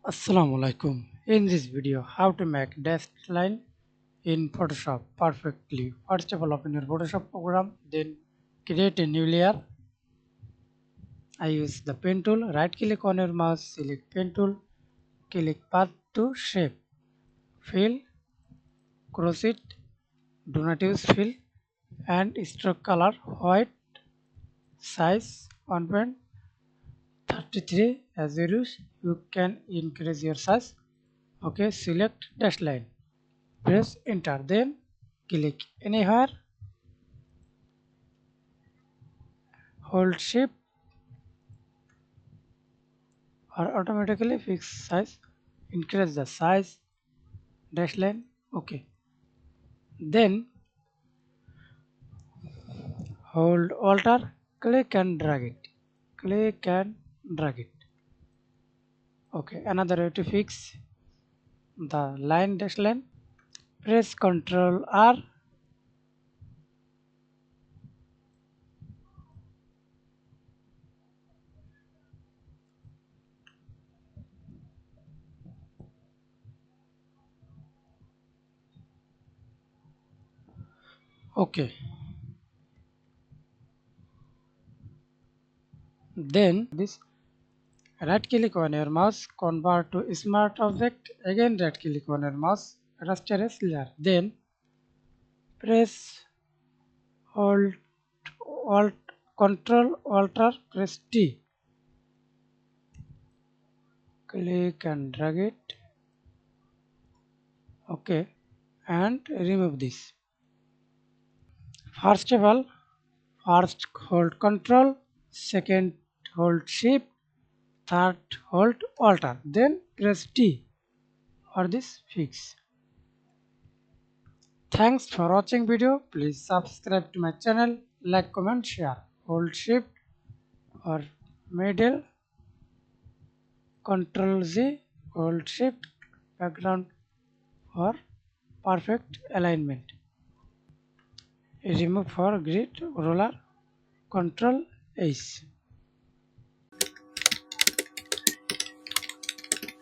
Assalamu alaikum. In this video, how to make dashed line in Photoshop perfectly. First of all, open your Photoshop program, then create a new layer. I use the pen tool. Right click on your mouse, select pen tool, click path to shape, fill, cross it, do not use fill, and stroke color white, size 1.33 as you wish. You can increase your size. Okay, select dash line. Press enter, then click anywhere, hold shift or automatically fix size, increase the size dash line. Okay, then hold alter, click and drag it, click and drag it. Okay, another way to fix the line dash line, press Ctrl R. Okay, then this, right click on your mouse, convert to smart object, again right click on your mouse, raster as layer, then press hold alt control alter press T, click and drag it. Okay, and remove this. First of all, first hold control, second hold shift, third hold alter, then press T for this fix. Thanks for watching video. Please subscribe to my channel, like, comment, share. Hold shift or middle, control Z, hold shift, background for perfect alignment. Remove for grid roller, control H.